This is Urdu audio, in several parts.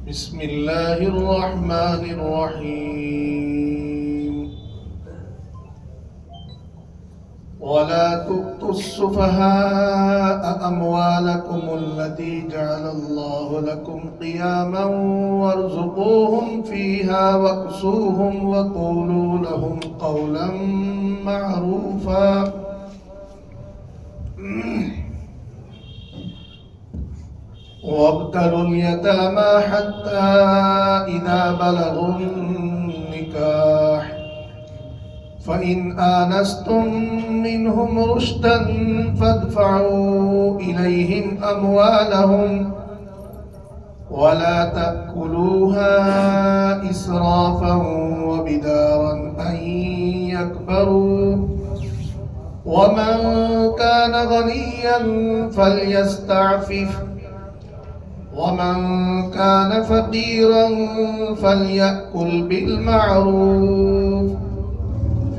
بسم الله الرحمن الرحيم ولا تؤتوا السفهاء أموالكم التي جعل الله لكم قياما وارزقوهم فيها واكسوهم وقولوا لهم قولا معروفا وابتلوا اليتامى حتى إذا بلغوا النكاح فإن آنستم منهم رشدا فادفعوا إليهم أموالهم ولا تأكلوها إسرافا وبدارا أن يكبروا ومن كان غنيا فليستعفف ومن كان فقيرا فليأكل بالمعروف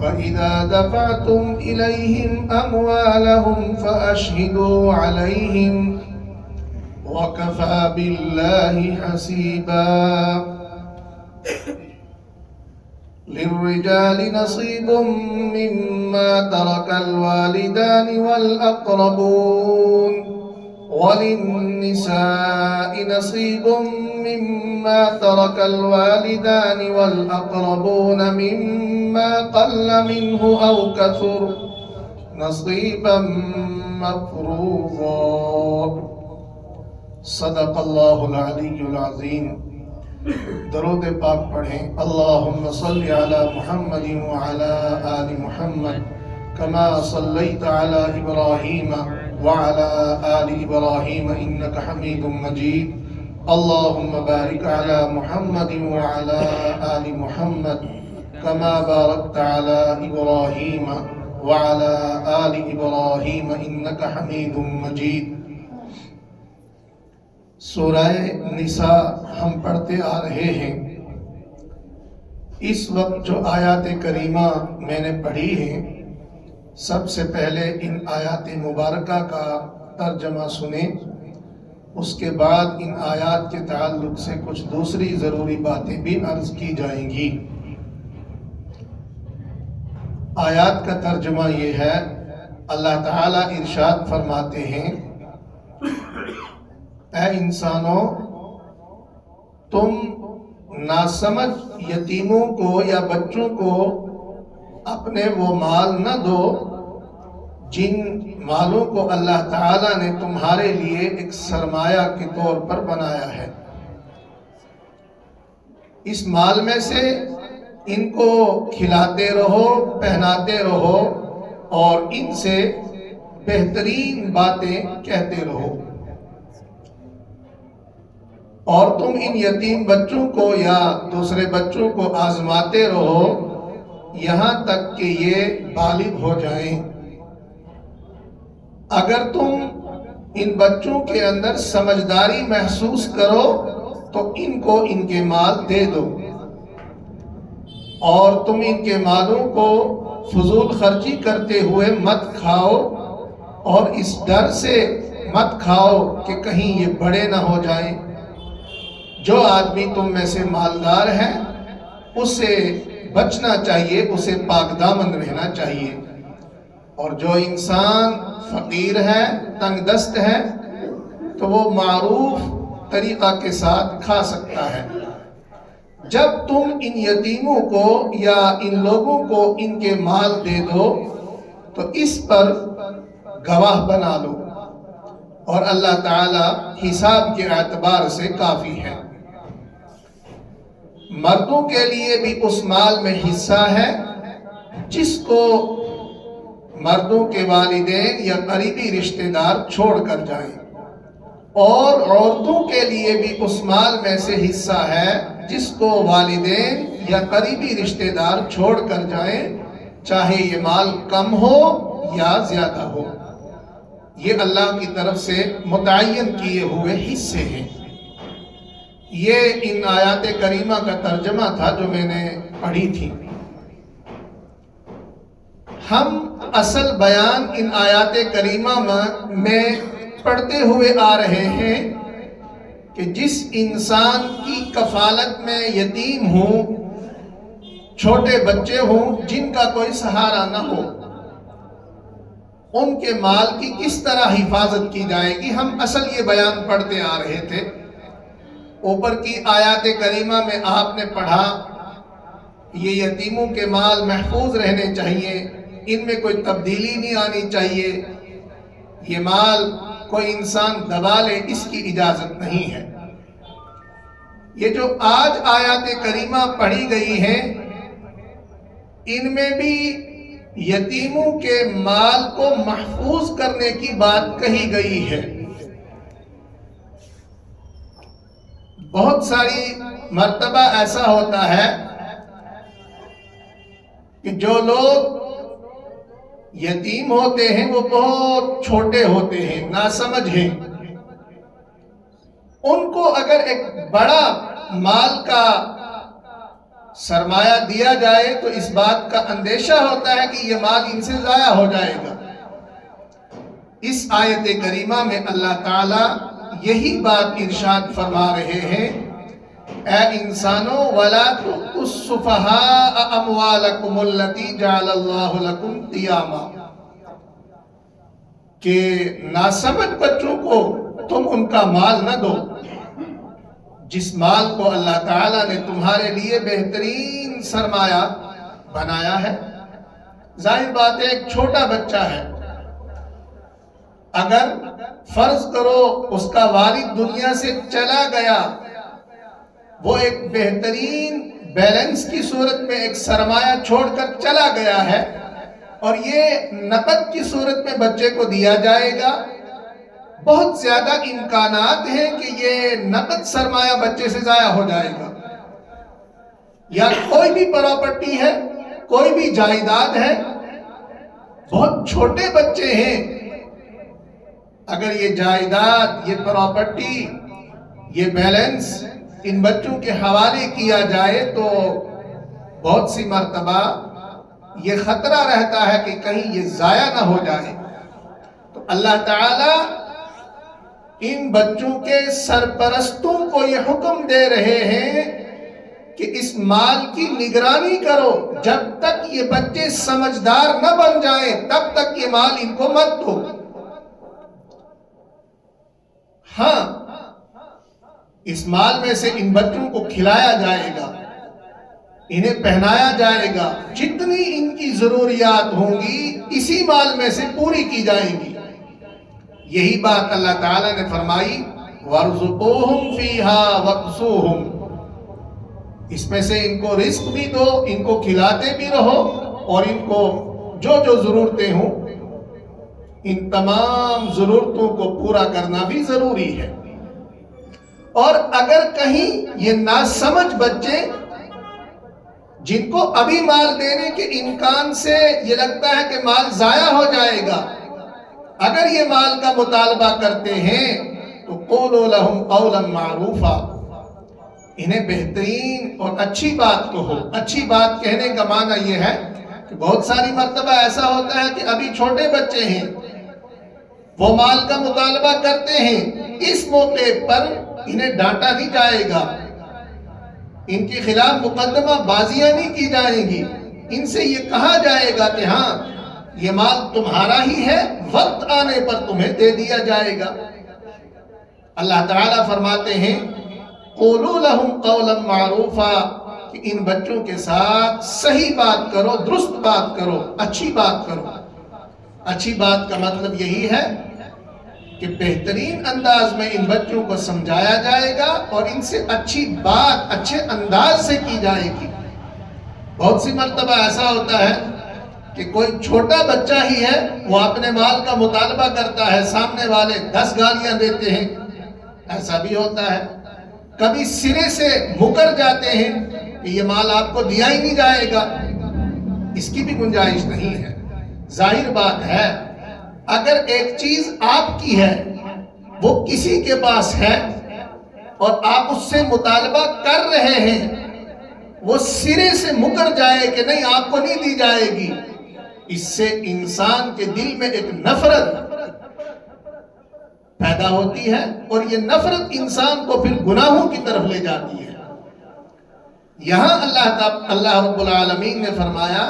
فإذا دفعتم إليهم أموالهم فأشهدوا عليهم وكفى بالله حسيبا للرجال نصيب مما ترك الوالدان والأقربون وللنساء نصيب مما ترك الوالدان والأقربون مما قل منه أو كثر نصيبا مفروضا صدق اللہ العلی العظیم. درود پاک پڑھیں. اللہم صلی علی محمد وعلی آل محمد کما صلیت علی ابراہیم وعلى آل إبراهيم إنك حميد مجيد. اللهم بارك على محمد وعلى آل محمد كما باركت على إبراهيم وعلى آل إبراهيم إنك حميد مجيد. سورہ نساء ہم پڑھتے آ رہے ہیں. اس وقت جو آیات کریمہ میں نے پڑھی ہیں، سب سے پہلے ان آیات مبارکہ کا ترجمہ سنیں، اس کے بعد ان آیات کے تعلق سے کچھ دوسری ضروری باتیں بھی عرض کی جائیں گی. آیات کا ترجمہ یہ ہے، اللہ تعالیٰ ارشاد فرماتے ہیں، اے انسانوں، تم ناسمجھ یتیموں کو یا بچوں کو اپنے وہ مال نہ دو جن مالوں کو اللہ تعالیٰ نے تمہارے لیے ایک سرمایہ کے طور پر بنایا ہے. اس مال میں سے ان کو کھلاتے رہو، پہناتے رہو اور ان سے بہترین باتیں کہتے رہو. اور تم ان یتیم بچوں کو یا دوسرے بچوں کو آزماتے رہو یہاں تک کہ یہ بالغ ہو جائیں. اگر تم ان بچوں کے اندر سمجھداری محسوس کرو تو ان کو ان کے مال دے دو، اور تم ان کے مالوں کو فضول خرچی کرتے ہوئے مت کھاؤ، اور اس ڈر سے مت کھاؤ کہ کہیں یہ بڑے نہ ہو جائیں. جو آدمی تم میں سے مالدار ہے اسے بچنا چاہیے، اسے پاک دامن رہنا چاہیے. اور جو انسان فقیر ہے، تنگ دست ہے، تو وہ معروف طریقہ کے ساتھ کھا سکتا ہے. جب تم ان یتیموں کو یا ان لوگوں کو ان کے مال دے دو تو اس پر گواہ بنا لو، اور اللہ تعالی حساب کے اعتبار سے کافی ہے. مردوں کے لیے بھی اس مال میں حصہ ہے جس کو مردوں کے والدین یا قریبی رشتہ دار چھوڑ کر جائیں، اور عورتوں کے لیے بھی اس مال میں سے حصہ ہے جس کو والدین یا قریبی رشتہ دار چھوڑ کر جائیں، چاہے یہ مال کم ہو یا زیادہ ہو. یہ اللہ کی طرف سے متعین کیے ہوئے حصے ہیں. یہ ان آیات کریمہ کا ترجمہ تھا جو میں نے پڑھی تھی. ہم اصل بیان ان آیات کریمہ میں پڑھتے ہوئے آ رہے ہیں کہ جس انسان کی کفالت میں یتیم ہوں، چھوٹے بچے ہوں جن کا کوئی سہارا نہ ہو، ان کے مال کی کس طرح حفاظت کی جائے گی۔ ہم اصل یہ بیان پڑھتے آ رہے تھے۔ اوپر کی آیات کریمہ میں آپ نے پڑھا یہ یتیموں کے مال محفوظ رہنے چاہیے، ان میں کوئی تبدیلی نہیں آنی چاہیے، یہ مال کوئی انسان دبا لے اس کی اجازت نہیں ہے۔ یہ جو آج آیات کریمہ پڑھی گئی ہیں ان میں بھی یتیموں کے مال کو محفوظ کرنے کی بات کہی گئی ہے۔ بہت ساری مرتبہ ایسا ہوتا ہے کہ جو لوگ یتیم ہوتے ہیں وہ بہت چھوٹے ہوتے ہیں، ناسمجھ ہیں، ان کو اگر ایک بڑا مال کا سرمایہ دیا جائے تو اس بات کا اندیشہ ہوتا ہے کہ یہ مال ان سے ضائع ہو جائے گا۔ اس آیت کریمہ میں اللہ تعالی یہی بات ارشاد فرما رہے ہیں، اے انسانوں وَلَا تُؤْتُوا السُّفَهَاءَ أَمْوَالَكُمُ الَّتِي جَعَلَ اللَّهُ لَكُمْ قِيَامًا، کہ ناسمجھ بچوں کو تم ان کا مال نہ دو جس مال کو اللہ تعالیٰ نے تمہارے لیے بہترین سرمایہ بنایا ہے۔ ظاہر بات ہے ایک چھوٹا بچہ ہے، اگر فرض کرو اس کا والد دنیا سے چلا گیا، وہ ایک بہترین بیلنس کی صورت میں ایک سرمایہ چھوڑ کر چلا گیا ہے اور یہ نقد کی صورت میں بچے کو دیا جائے گا، بہت زیادہ امکانات ہیں کہ یہ نقد سرمایہ بچے سے ضائع ہو جائے گا۔ یا کوئی بھی پراپرٹی ہے، کوئی بھی جائیداد ہے، بہت چھوٹے بچے ہیں، اگر یہ جائیداد، یہ پراپرٹی، یہ بیلنس ان بچوں کے حوالے کیا جائے تو بہت سی مرتبہ یہ خطرہ رہتا ہے کہ کہیں یہ ضائع نہ ہو جائے۔ تو اللہ تعالی ان بچوں کے سرپرستوں کو یہ حکم دے رہے ہیں کہ اس مال کی نگرانی کرو، جب تک یہ بچے سمجھدار نہ بن جائیں تب تک یہ مال ان کو مت دو۔ ہاں، اس مال میں سے ان بچوں کو کھلایا جائے گا، انہیں پہنایا جائے گا، جتنی ان کی ضروریات ہوں گی اسی مال میں سے پوری کی جائیں گی۔ یہی بات اللہ تعالیٰ نے فرمائی وَارْزُقُوهُمْ فِيهَا وَاكْسُوهُمْ، اس میں سے ان کو رزق بھی دو، ان کو کھلاتے بھی رہو، اور ان کو جو جو ضرورتیں ہوں ان تمام ضرورتوں کو پورا کرنا بھی ضروری ہے۔ اور اگر کہیں یہ ناسمجھ بچے جن کو ابھی مال دینے کے امکان سے یہ لگتا ہے کہ مال ضائع ہو جائے گا، اگر یہ مال کا مطالبہ کرتے ہیں تو قولوا لهم قولا معروفا، انہیں بہترین اور اچھی بات کہو۔ اچھی بات کہنے کا معنی یہ ہے کہ بہت ساری مرتبہ ایسا ہوتا ہے کہ ابھی چھوٹے بچے ہیں، وہ مال کا مطالبہ کرتے ہیں، اس موقع پر انہیں ڈانٹا نہیں جائے گا، ان کے خلاف مقدمہ بازیاں نہیں کی جائیں گی، ان سے یہ کہا جائے گا کہ ہاں یہ مال تمہارا ہی ہے، وقت آنے پر تمہیں دے دیا جائے گا۔ اللہ تعالیٰ فرماتے ہیں قولوا لهم قولا معروفا، کہ ان بچوں کے ساتھ صحیح بات کرو، درست بات کرو، اچھی بات کرو۔ اچھی بات کا مطلب یہی ہے کہ بہترین انداز میں ان بچوں کو سمجھایا جائے گا اور ان سے اچھی بات اچھے انداز سے کی جائے گی۔ بہت سی مرتبہ ایسا ہوتا ہے کہ کوئی چھوٹا بچہ ہی ہے، وہ اپنے مال کا مطالبہ کرتا ہے، سامنے والے 10 گالیاں دیتے ہیں، ایسا بھی ہوتا ہے۔ کبھی سرے سے مکر جاتے ہیں کہ یہ مال آپ کو دیا ہی نہیں جائے گا، اس کی بھی گنجائش نہیں ہے۔ ظاہر بات ہے اگر ایک چیز آپ کی ہے، وہ کسی کے پاس ہے اور آپ اس سے مطالبہ کر رہے ہیں، وہ سرے سے مکر جائے کہ نہیں آپ کو نہیں دی جائے گی، اس سے انسان کے دل میں ایک نفرت پیدا ہوتی ہے اور یہ نفرت انسان کو پھر گناہوں کی طرف لے جاتی ہے۔ یہاں اللہ رب العالمین نے فرمایا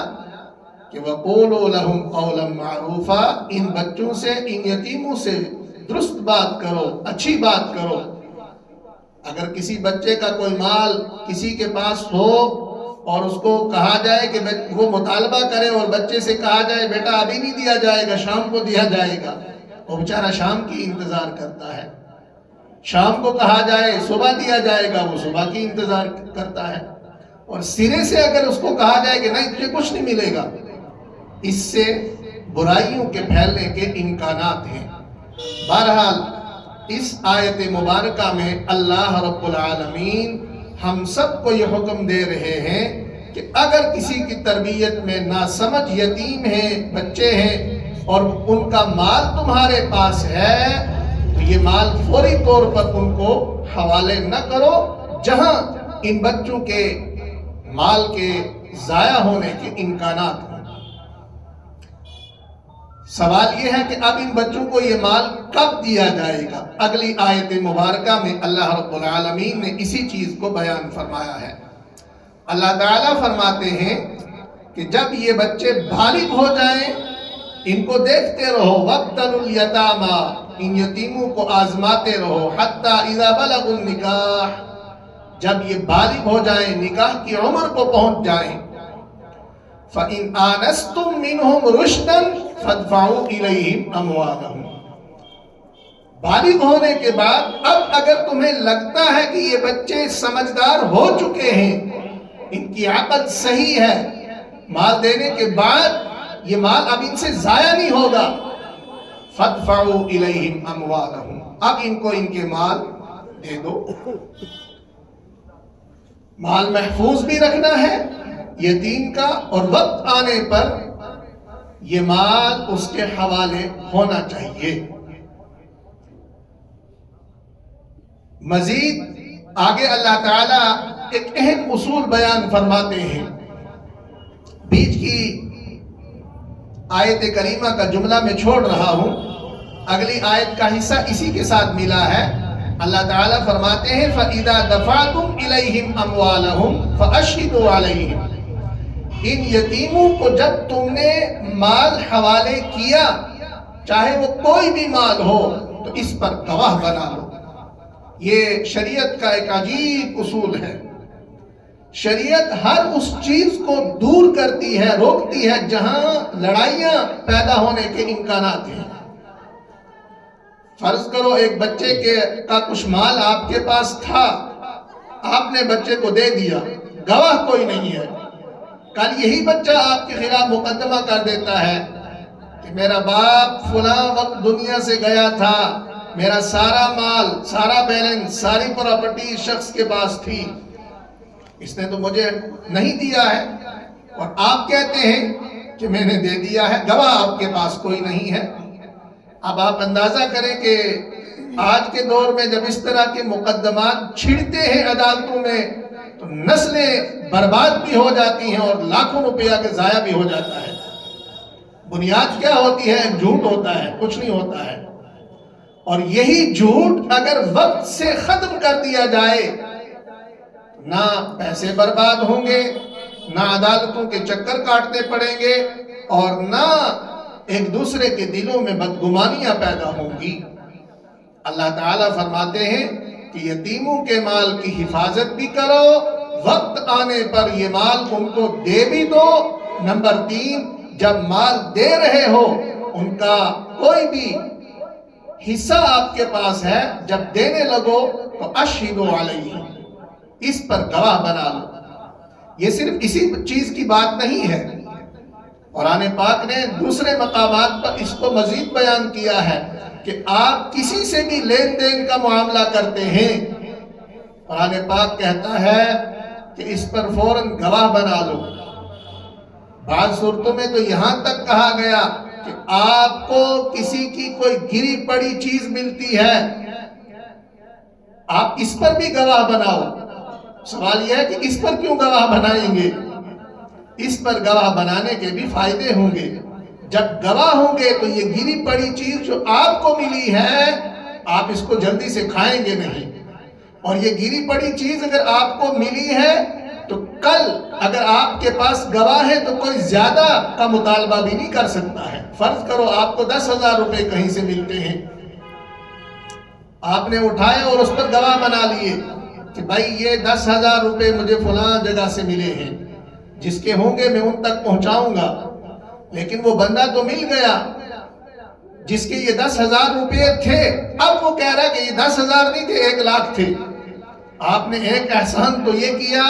کہ وَقُولُوا لَهُمْ قَوْلًا مَعْرُوفًا، ان بچوں سے، ان یتیموں سے درست بات کرو، اچھی بات کرو۔ اگر کسی بچے کا کوئی مال کسی کے پاس ہو اور اس کو کہا جائے کہ وہ مطالبہ کرے اور بچے سے کہا جائے بیٹا ابھی نہیں دیا جائے گا، شام کو دیا جائے گا، وہ بیچارہ شام کی انتظار کرتا ہے۔ شام کو کہا جائے صبح دیا جائے گا، وہ صبح کی انتظار کرتا ہے۔ اور سرے سے اگر اس کو کہا جائے کہ نہیں تجھے کچھ نہیں ملے گا، اس سے برائیوں کے پھیلنے کے امکانات ہیں۔ بہرحال اس آیت مبارکہ میں اللہ رب العالمین ہم سب کو یہ حکم دے رہے ہیں کہ اگر کسی کی تربیت میں ناسمجھ یتیم ہیں، بچے ہیں، اور ان کا مال تمہارے پاس ہے تو یہ مال فوری طور پر ان کو حوالے نہ کرو جہاں ان بچوں کے مال کے ضائع ہونے کے امکانات ہیں۔ سوال یہ ہے کہ اب ان بچوں کو یہ مال کب دیا جائے گا؟ اگلی آیت مبارکہ میں اللہ رب العالمین نے اسی چیز کو بیان فرمایا ہے۔ اللہ تعالیٰ فرماتے ہیں کہ جب یہ بچے بالغ ہو جائیں ان کو دیکھتے رہو، وَابْتَلُوا الْيَتَامَىٰ، ان یتیموں کو آزماتے رہو، حَتَّىٰ إِذَا بَلَغُوا النِّكَاحَ، جب یہ بالغ ہو جائیں، نکاح کی عمر کو پہنچ جائیں، فَإِنْ آنَسْتُم مِّنْهُمْ رُشْدًا فَادْفَعُوا إِلَيْهِمْ أَمْوَالَهُمْ، بالغ ہونے کے بعد اب اگر تمہیں لگتا ہے کہ یہ بچے سمجھدار ہو چکے ہیں، ان کی عقل صحیح ہے، مال دینے کے بعد یہ مال اب ان سے ضائع نہیں ہوگا، فَادْفَعُوا إِلَيْهِمْ أَمْوَالَهُمْ، اب ان کو ان کے مال دے دو۔ مال محفوظ بھی رکھنا ہے یتیم کا، اور وقت آنے پر یہ مال اس کے حوالے ہونا چاہیے۔ مزید آگے اللہ تعالیٰ ایک اہم اصول بیان فرماتے ہیں۔ بیچ کی آیت کریمہ کا جملہ میں چھوڑ رہا ہوں، اگلی آیت کا حصہ اسی کے ساتھ ملا ہے۔ اللہ تعالیٰ فرماتے ہیں فَإِذَا دَفَعْتُمْ إِلَيْهِمْ أَمْوَالَهُمْ فَأَشْهِدُوا عَلَيْهِمْ، ان یتیموں کو جب تم نے مال حوالے کیا، چاہے وہ کوئی بھی مال ہو، تو اس پر گواہ بنا لو۔ یہ شریعت کا ایک عجیب اصول ہے۔ شریعت ہر اس چیز کو دور کرتی ہے، روکتی ہے جہاں لڑائیاں پیدا ہونے کے امکانات ہیں۔ فرض کرو ایک بچے کا کچھ مال آپ کے پاس تھا، آپ نے بچے کو دے دیا، گواہ کوئی نہیں ہے، کل یہی بچہ آپ کے خلاف مقدمہ کر دیتا ہے کہ میرا باپ فلاں وقت دنیا سے گیا تھا، میرا سارا مال، سارا بیلنس، ساری پراپرٹی اس شخص کے پاس تھی، اس نے تو مجھے نہیں دیا ہے، اور آپ کہتے ہیں کہ میں نے دے دیا ہے، گواہ آپ کے پاس کوئی نہیں ہے۔ اب آپ اندازہ کریں کہ آج کے دور میں جب اس طرح کے مقدمات چھڑتے ہیں عدالتوں میں تو نسلیں برباد بھی ہو جاتی ہیں اور لاکھوں روپیہ کے ضائع بھی ہو جاتا ہے۔ بنیاد کیا ہوتی ہے؟ جھوٹ ہوتا ہے، کچھ نہیں ہوتا ہے۔ اور یہی جھوٹ اگر وقت سے ختم کر دیا جائے، نہ پیسے برباد ہوں گے، نہ عدالتوں کے چکر کاٹنے پڑیں گے، اور نہ ایک دوسرے کے دلوں میں بدگمانیاں پیدا ہوں گی۔ اللہ تعالیٰ فرماتے ہیں کہ یتیموں کے مال کی حفاظت بھی کرو، وقت آنے پر یہ مال ان کو دے بھی دو۔ نمبر 3، جب مال دے رہے ہو ان کا کوئی بھی حصہ آپ کے پاس ہے، جب دینے لگو تو اشہدوا علیہ، اس پر گواہ بنا لو۔ یہ صرف اسی چیز کی بات نہیں ہے، قرآن پاک نے دوسرے مقامات پر اس کو مزید بیان کیا ہے کہ آپ کسی سے بھی لین دین کا معاملہ کرتے ہیں، قرآن پاک کہتا ہے کہ اس پر فوراً گواہ بنا لو۔ بعض صورتوں میں تو یہاں تک کہا گیا کہ آپ کو کسی کی کوئی گری پڑی چیز ملتی ہے، آپ اس پر بھی گواہ بناؤ۔ سوال یہ ہے کہ اس پر کیوں گواہ بنائیں گے؟ اس پر گواہ بنانے کے بھی فائدے ہوں گے۔ جب گواہ ہوں گے تو یہ گری پڑی چیز جو آپ کو ملی ہے آپ اس کو جلدی سے کھائیں گے نہیں، اور یہ گری پڑی چیز اگر آپ کو ملی ہے تو کل اگر آپ کے پاس گواہ ہے تو کوئی زیادہ کا مطالبہ بھی نہیں کر سکتا ہے۔ فرض کرو آپ کو 10,000 روپے کہیں سے ملتے ہیں، آپ نے اٹھائے اور اس پر گواہ بنا لیے کہ بھائی یہ 10,000 روپے مجھے فلاں جگہ سے ملے ہیں، جس کے ہوں گے میں ان تک پہنچاؤں گا، لیکن وہ بندہ تو مل گیا جس کے یہ 10,000 روپے تھے، اب وہ کہہ رہا کہ یہ 10,000 نہیں تھے، 1,00,000 تھے۔ آپ نے ایک احسان تو یہ کیا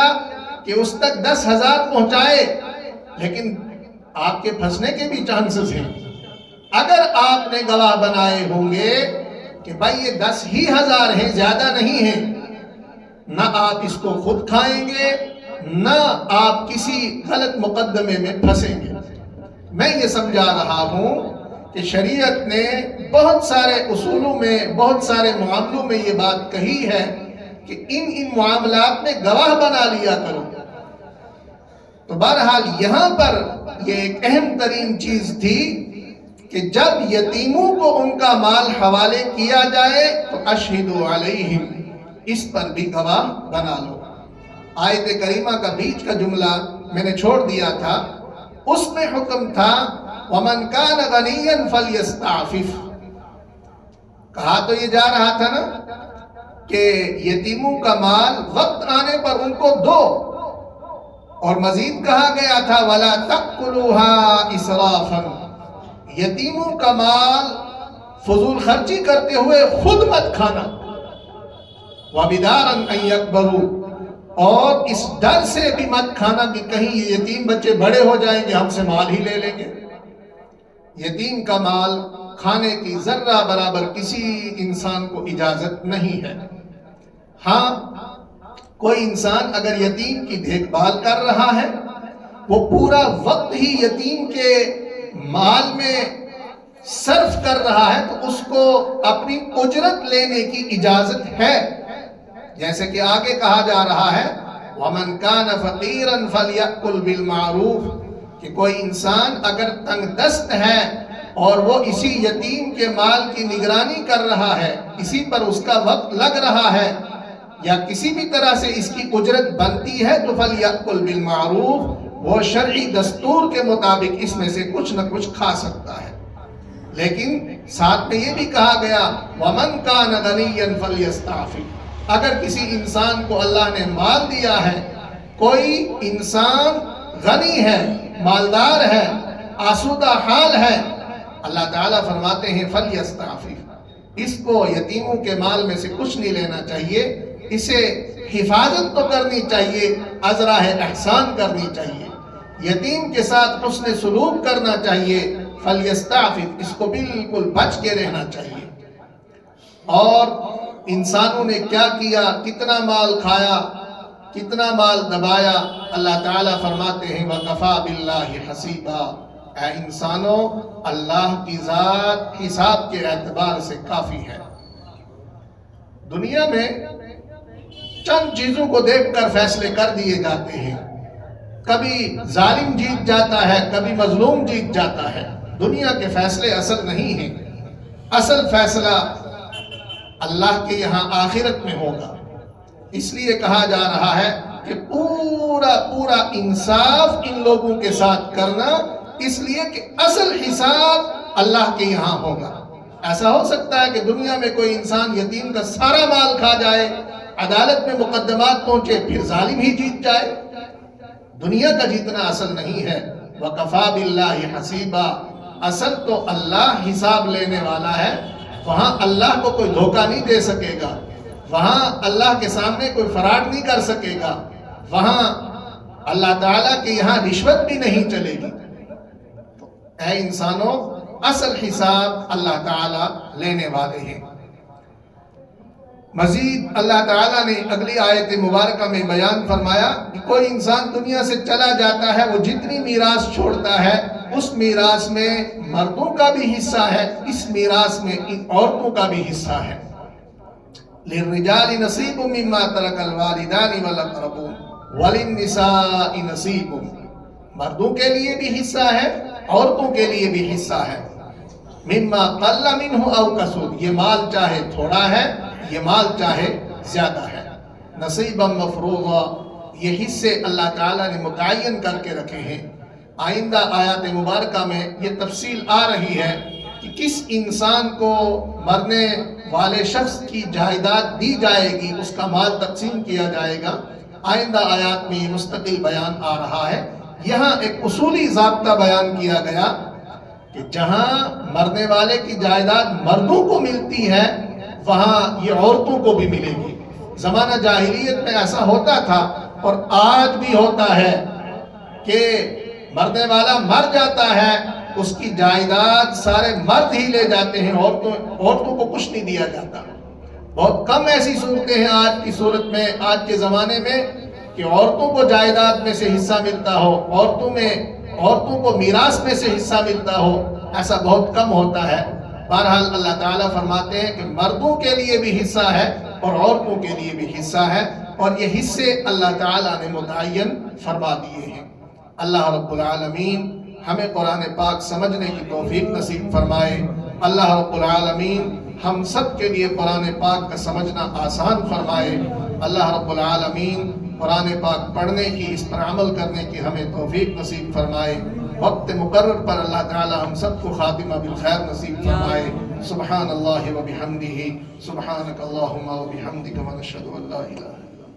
کہ اس تک 10,000 پہنچائے، لیکن آپ کے پھنسنے کے بھی چانسز ہیں۔ اگر آپ نے گواہ بنائے ہوں گے کہ بھائی یہ 10,000 ہیں، زیادہ نہیں ہیں، نہ آپ اس کو خود کھائیں گے، نہ آپ کسی غلط مقدمے میں پھنسیں گے۔ میں یہ سمجھا رہا ہوں کہ شریعت نے بہت سارے اصولوں میں، بہت سارے معاملوں میں یہ بات کہی ہے کہ ان معاملات میں گواہ بنا لیا کرو۔ تو بہرحال یہاں پر یہ ایک اہم ترین چیز تھی کہ جب یتیموں کو ان کا مال حوالے کیا جائے تو اشہدوا علیہم، اس پر بھی گواہ بنا لو۔ آیت کریمہ کا بیچ کا جملہ میں نے چھوڑ دیا تھا، اس میں حکم تھا وَمَنْ كَانَ غَنِيًّا فَلْيَسْتَعْفِفْ۔ کہا تو یہ جا رہا تھا نا کہ یتیموں کا مال وقت آنے پر ان کو دو، اور مزید کہا گیا تھا وَلَا تَأْكُلُوهَا إِسْرَافًا، یتیموں کا مال فضول خرچی کرتے ہوئے خود مت کھانا، وَبِدَارًا أَن يَكْبَرُوا، اور اس ڈر سے بھی مت کھانا کہ کہیں یہ یتیم بچے بڑے ہو جائیں گے ہم سے مال ہی لے لیں گے۔ یتیم کا مال کھانے کی ذرہ برابر کسی انسان کو اجازت نہیں ہے۔ ہاں، کوئی انسان اگر یتیم کی دیکھ بھال کر رہا ہے، وہ پورا وقت ہی یتیم کے مال میں صرف کر رہا ہے، تو اس کو اپنی اجرت لینے کی اجازت ہے، جیسے کہ آگے کہا جا رہا ہے وَمَنْ كَانَ فَقِيرًا فَلْيَأْكُلْ بِالْمَعْرُوفِ، کہ کوئی انسان اگر تنگ دست ہے اور وہ اسی یتیم کے مال کی نگرانی کر رہا ہے، اسی پر اس کا وقت لگ رہا ہے، یا کسی بھی طرح سے اس کی اجرت بنتی ہے، تو فَلْيَأْكُلْ بِالْمَعْرُوفِ، وہ شرعی دستور کے مطابق اس میں سے کچھ نہ کچھ کھا سکتا ہے۔ لیکن ساتھ میں یہ بھی کہا گیا وَمَنْ كَانَ غَنِيًّا فَلْيَسْتَعْفِفْ، اگر کسی انسان کو اللہ نے مال دیا ہے، کوئی انسان غنی ہے، مالدار ہے، آسودہ حال ہے، اللہ تعالیٰ فرماتے ہیں فَلْيَسْتَعْفِفْ، اس کو یتیموں کے مال میں سے کچھ نہیں لینا چاہیے، اسے حفاظت تو کرنی چاہیے، عذرا احسان کرنی چاہیے، یتیم کے ساتھ حسن سلوک کرنا چاہیے، فَلْيَسْتَعْفِفْ، اس کو بالکل بچ کے رہنا چاہیے۔ اور انسانوں نے کیا کیا، کتنا مال کھایا، کتنا مال دبایا، اللہ تعالیٰ فرماتے ہیں وَكَفَى بِاللَّهِ حَسِيبًا، اے انسانوں، اللہ کی ذات حساب کے اعتبار سے کافی ہے۔ دنیا میں چند چیزوں کو دیکھ کر فیصلے کر دیے جاتے ہیں، کبھی ظالم جیت جاتا ہے، کبھی مظلوم جیت جاتا ہے۔ دنیا کے فیصلے اصل نہیں ہیں، اصل فیصلہ اللہ کے یہاں آخرت میں ہوگا۔ اس لیے کہا جا رہا ہے کہ پورا انصاف ان لوگوں کے ساتھ کرنا، اس لیے کہ اصل حساب اللہ کے یہاں ہوگا۔ ایسا ہو سکتا ہے کہ دنیا میں کوئی انسان یتیم کا سارا مال کھا جائے، عدالت میں مقدمات پہنچے، پھر ظالم ہی جیت جائے۔ دنیا کا جیتنا اصل نہیں ہے۔ وَكَفَى بِاللَّهِ حَسِيبًا، اصل تو اللہ حساب لینے والا ہے، وہاں اللہ کو کوئی دھوکہ نہیں دے سکے گا، وہاں اللہ کے سامنے کوئی فراڈ نہیں کر سکے گا، وہاں اللہ تعالیٰ کے یہاں رشوت بھی نہیں چلے گی۔ تو اے انسانوں، اصل حساب اللہ تعالیٰ لینے والے ہیں۔ مزید اللہ تعالیٰ نے اگلی آیت مبارکہ میں بیان فرمایا کہ کوئی انسان دنیا سے چلا جاتا ہے، وہ جتنی میراث چھوڑتا ہے اس میراث میں مردوں کا بھی حصہ ہے، اس میراث میں عورتوں کا بھی حصہ ہے۔ لِلرِّجَالِ نَصِيبٌ مِّمَّا تَرَكَ الْوَالِدَانِ وَالْأَقْرَبُونَ وَلِلنِّسَاءِ نَصِيبٌ، مردوں کے لیے بھی حصہ ہے، عورتوں کے لیے بھی حصہ ہے۔ مما قل منہ او کثر، یہ مال چاہے تھوڑا ہے، یہ مال چاہے زیادہ ہے. نصیبا مفروضا، یہ حصے اللہ تعالیٰ نے متعین کر کے رکھے ہیں. آئندہ آیات مبارکہ میں یہ تفصیل آ رہی ہے کہ کس انسان کو مرنے والے شخص کی جائیداد دی جائے گی، اس کا مال تقسیم کیا جائے گا. آئندہ آیات میں یہ مستقل بیان آ رہا ہے. یہاں ایک اصولی ضابطہ بیان کیا گیا کہ جہاں مرنے والے کی جائیداد مردوں کو ملتی ہے وہاں یہ عورتوں کو بھی ملے گی. زمانہ جاہلیت میں ایسا ہوتا تھا اور آج بھی ہوتا ہے کہ مرنے والا مر جاتا ہے، اس کی جائیداد سارے مرد ہی لے جاتے ہیں، عورتوں کو کچھ نہیں دیا جاتا. بہت کم ایسی صورتیں ہیں آج کی صورت میں، آج کے زمانے میں، کہ عورتوں کو جائیداد میں سے حصہ ملتا ہو، عورتوں کو میراث میں سے حصہ ملتا ہو. ایسا بہت کم ہوتا ہے. بہرحال اللہ تعالیٰ فرماتے ہیں کہ مردوں کے لیے بھی حصہ ہے اور عورتوں کے لیے بھی حصہ ہے، اور یہ حصے اللہ تعالیٰ نے متعین فرما دیے ہیں. اللہ رب العالمین ہمیں قرآن پاک سمجھنے کی توفیق نصیب فرمائے. اللہ رب العالمین ہم سب کے لیے قرآن پاک کا سمجھنا آسان فرمائے. اللہ رب العالمین قرآن پاک پڑھنے کی، اس پر عمل کرنے کی ہمیں توفیق نصیب فرمائے. وقت مقرر پر اللہ تعالی ہم سب کو خاتمہ بالخیر نصیب فرمائے. سبحان اللہ و بحمدہ، سبحانک اللہم و بحمدک، ونشہد ان لا الہ